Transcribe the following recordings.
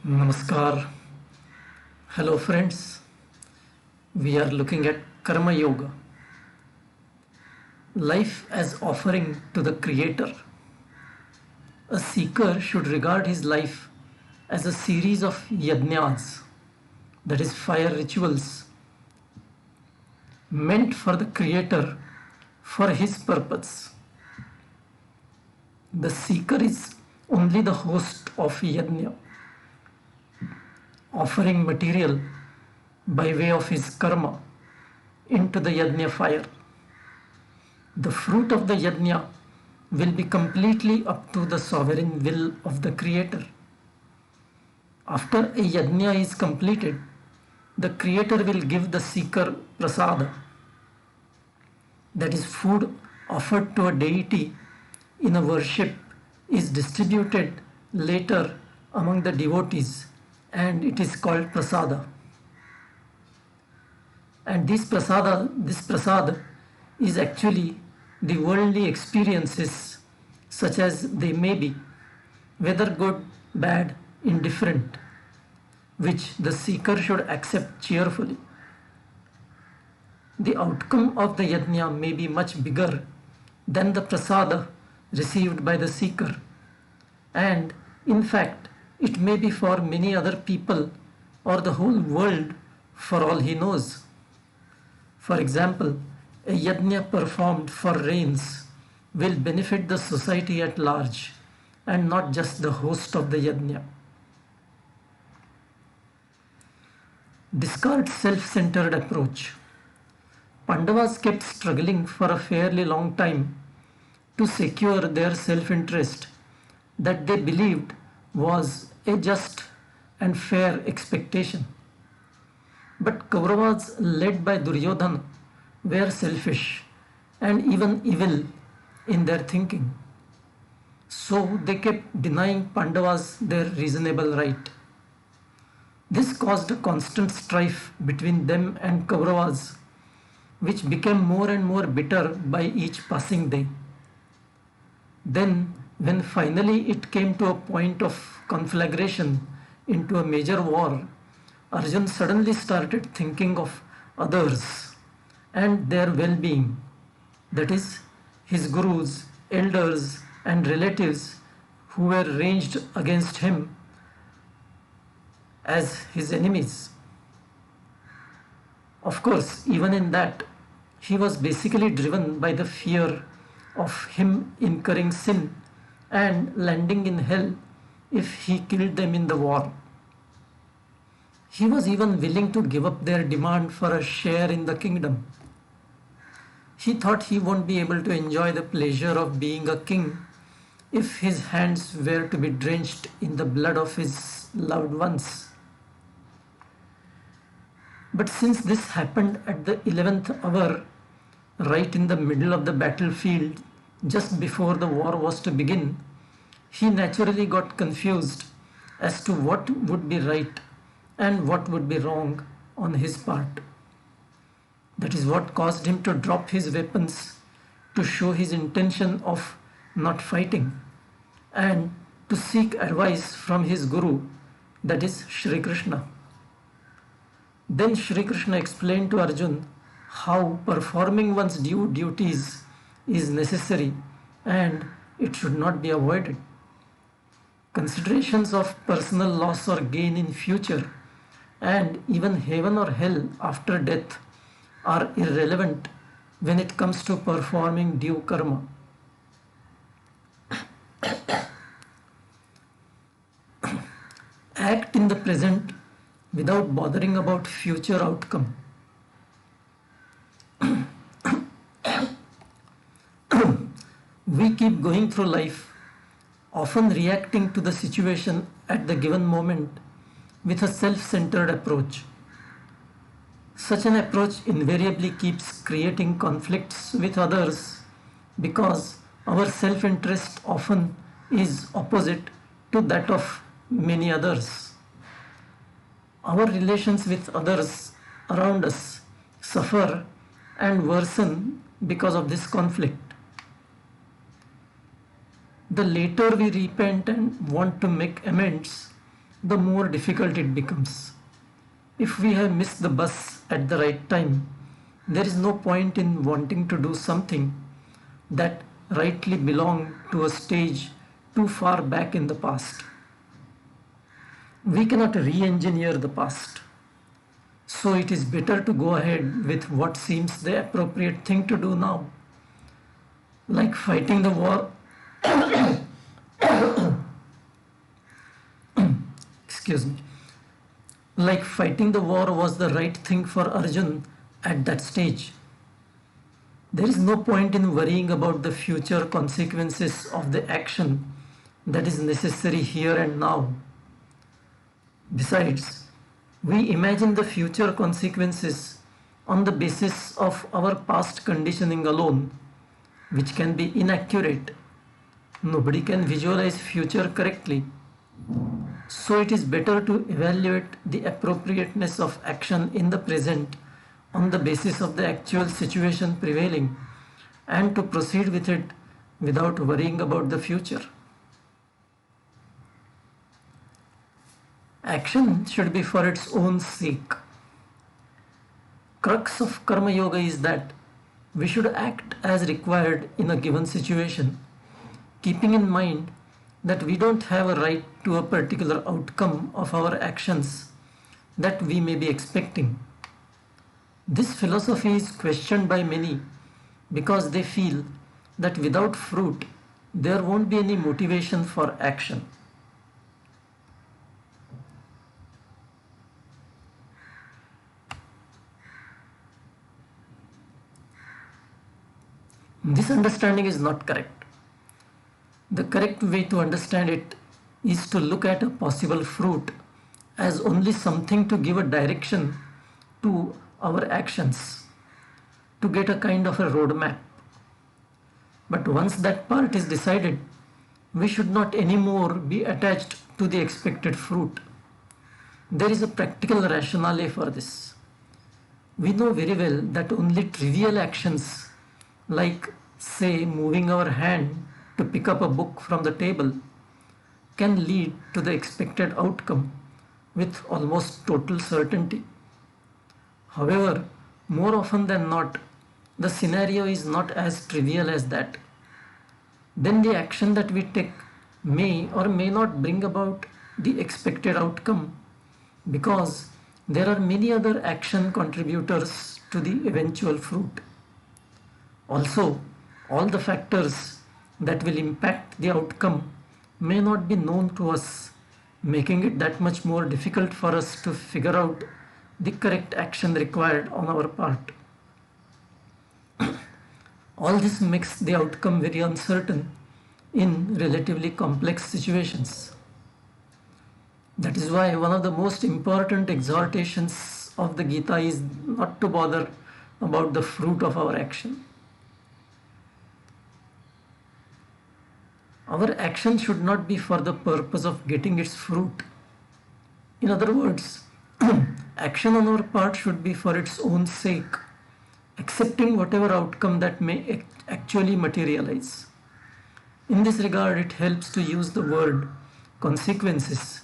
Namaskar. Hello friends. We are looking at Karma Yoga. Life as offering to the Creator. A seeker should regard his life as a series of yajnas, that is, fire rituals, meant for the Creator for his purpose. The seeker is only the host of yajna, offering material by way of his karma into the yajna fire. The fruit of the yajna will be completely up to the sovereign will of the Creator. After a yajna is completed, the Creator will give the seeker prasada, that is, food offered to a deity in a worship is distributed later among the devotees, and it is called prasada. And this prasada is actually the worldly experiences, such as they may be, whether good, bad, indifferent, which the seeker should accept cheerfully. The outcome of the yajna may be much bigger than the prasada received by the seeker, and in fact it may be for many other people or the whole world for all he knows. For example, a yajna performed for rains will benefit the society at large and not just the host of the yajna. Discard self-centered approach. Pandavas kept struggling for a fairly long time to secure their self-interest that they believed was a just and fair expectation. But Kauravas, led by Duryodhana, were selfish and even evil in their thinking. So they kept denying Pandavas their reasonable right. This caused a constant strife between them and Kauravas, which became more and more bitter by each passing day. Then, when finally it came to a point of conflagration into a major war, Arjun suddenly started thinking of others and their well-being, that is, his gurus, elders and relatives who were ranged against him as his enemies. Of course, even in that, he was basically driven by the fear of him incurring sin and landing in hell if he killed them in the war. He was even willing to give up their demand for a share in the kingdom. He thought he won't be able to enjoy the pleasure of being a king if his hands were to be drenched in the blood of his loved ones. But since this happened at the 11th hour, right in the middle of the battlefield, just before the war was to begin, he naturally got confused as to what would be right and what would be wrong on his part. That is what caused him to drop his weapons to show his intention of not fighting and to seek advice from his guru, that is Shri Krishna. Then Shri Krishna explained to Arjun how performing one's duties is necessary and it should not be avoided. Considerations of personal loss or gain in future and even heaven or hell after death are irrelevant when it comes to performing due karma. Act in the present without bothering about future outcome. We keep going through life, often reacting to the situation at the given moment with a self-centered approach. Such an approach invariably keeps creating conflicts with others because our self-interest often is opposite to that of many others. Our relations with others around us suffer and worsen because of this conflict. The later we repent and want to make amends, the more difficult it becomes. If we have missed the bus at the right time, there is no point in wanting to do something that rightly belonged to a stage too far back in the past. We cannot re-engineer the past. So it is better to go ahead with what seems the appropriate thing to do now. Like fighting the war, excuse me, like fighting the war was the right thing for Arjun at that stage. There is no point in worrying about the future consequences of the action that is necessary here and now. Besides, we imagine the future consequences on the basis of our past conditioning alone, which can be inaccurate. Nobody can visualize future correctly. So it is better to evaluate the appropriateness of action in the present on the basis of the actual situation prevailing and to proceed with it without worrying about the future. Action should be for its own sake. Crux of Karma Yoga is that we should act as required in a given situation, keeping in mind that we don't have a right to a particular outcome of our actions that we may be expecting. This philosophy is questioned by many because they feel that without fruit, there won't be any motivation for action. This understanding is not correct. The correct way to understand it is to look at a possible fruit as only something to give a direction to our actions, to get a kind of a roadmap. But once that part is decided, we should not anymore be attached to the expected fruit. There is a practical rationale for this. We know very well that only trivial actions like, say, moving our hand to pick up a book from the table can lead to the expected outcome with almost total certainty. However, more often than not, the scenario is not as trivial as that. Then the action that we take may or may not bring about the expected outcome because there are many other action contributors to the eventual fruit. Also, all the factors that will impact the outcome may not be known to us, making it that much more difficult for us to figure out the correct action required on our part. All this makes the outcome very uncertain in relatively complex situations. That is why one of the most important exhortations of the Geeta is not to bother about the fruit of our action. Our action should not be for the purpose of getting its fruit. In other words, action on our part should be for its own sake, accepting whatever outcome that may actually materialize. In this regard, it helps to use the word consequences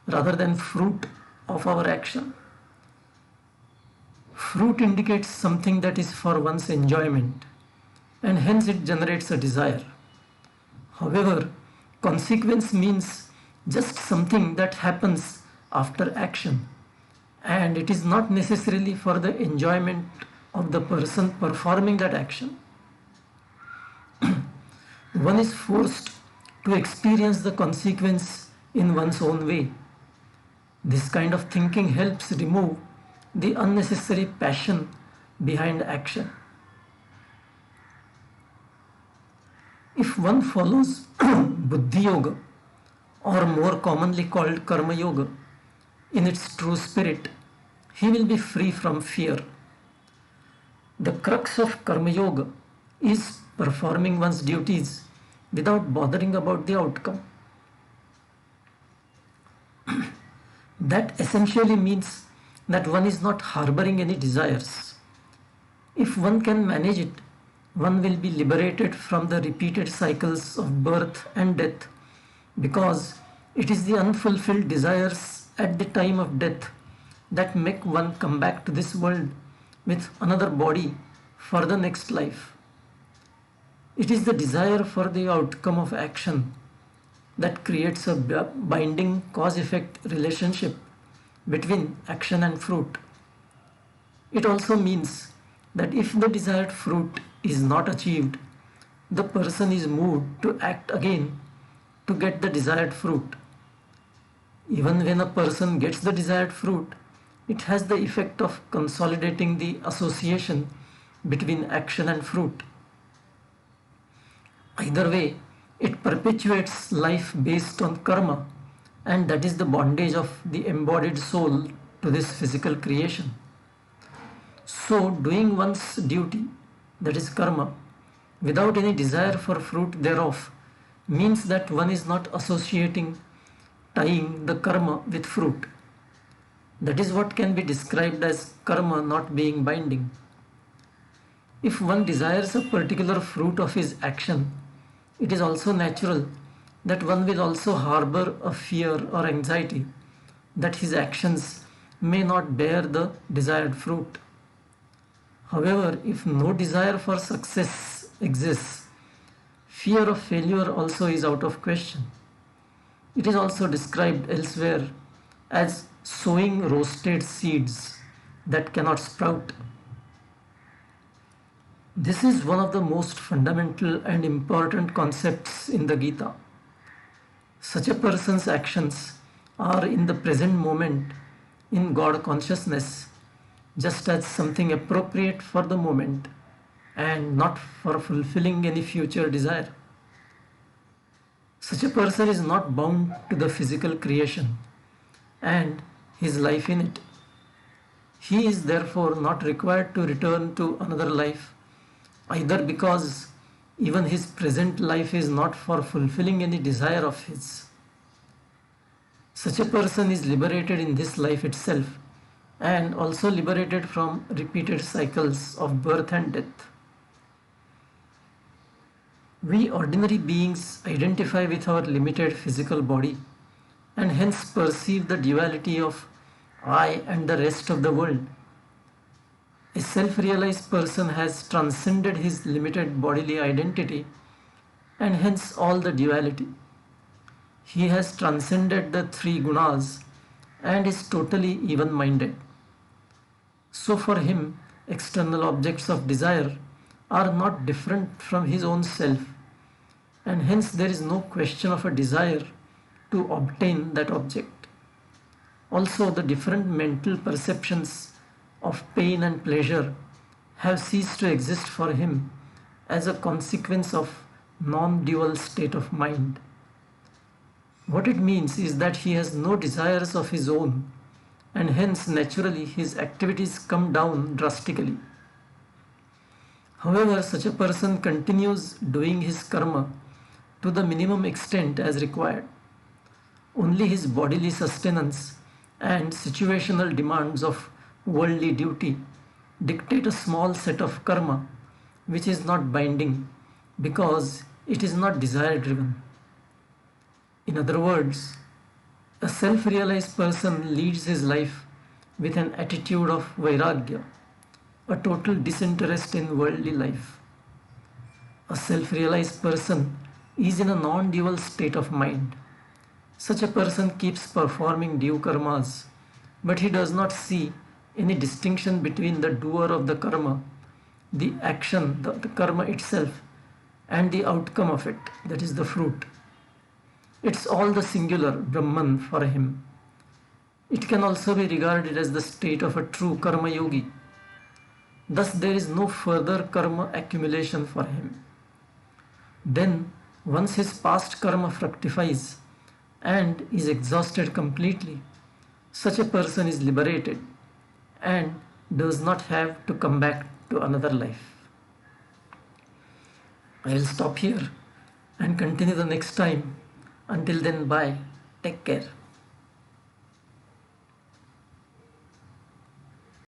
rather than fruit of our action. Fruit indicates something that is for one's enjoyment, and hence it generates a desire. However, consequence means just something that happens after action, and it is not necessarily for the enjoyment of the person performing that action. One is forced to experience the consequence in one's own way. This kind of thinking helps remove the unnecessary passion behind action. If one follows Buddhi Yoga, or more commonly called Karma Yoga, in its true spirit, he will be free from fear. The crux of Karma Yoga is performing one's duties without bothering about the outcome. That essentially means that one is not harboring any desires. If one can manage it, one will be liberated from the repeated cycles of birth and death because It is the unfulfilled desires at the time of death that make one come back to this world with another body for the next life. It is the desire for the outcome of action that creates a binding cause-effect relationship between action and fruit. It also means that if the desired fruit is not achieved, the person is moved to act again to get the desired fruit. Even when a person gets the desired fruit, it has the effect of consolidating the association between action and fruit. Either way, it perpetuates life based on karma, and that is the bondage of the embodied soul to this physical creation. So, doing one's duty, that is karma, without any desire for fruit thereof, means that one is not tying the karma with fruit. That is what can be described as karma not being binding. If one desires a particular fruit of his action, it is also natural that one will also harbor a fear or anxiety that his actions may not bear the desired fruit. However, if no desire for success exists, fear of failure also is out of question. It is also described elsewhere as sowing roasted seeds that cannot sprout. This is one of the most fundamental and important concepts in the Geeta. Such a person's actions are in the present moment in God consciousness, just as something appropriate for the moment and not for fulfilling any future desire. Such a person is not bound to the physical creation and his life in it. He is therefore not required to return to another life, either because even his present life is not for fulfilling any desire of his. Such a person is liberated in this life itself and also liberated from repeated cycles of birth and death. We ordinary beings identify with our limited physical body and hence perceive the duality of I and the rest of the world. A self-realized person has transcended his limited bodily identity and hence all the duality. He has transcended the three gunas and is totally even-minded. So for him, external objects of desire are not different from his own self, and hence there is no question of a desire to obtain that object. Also, the different mental perceptions of pain and pleasure have ceased to exist for him as a consequence of non-dual state of mind. What it means is that he has no desires of his own and hence naturally his activities come down drastically. However, such a person continues doing his karma to the minimum extent as required. Only his bodily sustenance and situational demands of worldly duty dictate a small set of karma which is not binding because it is not desire driven. In other words, a self-realized person leads his life with an attitude of vairagya, a total disinterest in worldly life. A self-realized person is in a non-dual state of mind. Such a person keeps performing due karmas, but he does not see any distinction between the doer of the karma, the action, the karma itself, and the outcome of it, that is the fruit. It's all the singular Brahman for him. It can also be regarded as the state of a true karma yogi. Thus there is no further karma accumulation for him. Then, once his past karma fructifies and is exhausted completely, such a person is liberated and does not have to come back to another life. I will stop here and continue the next time. Until then, bye. Take care.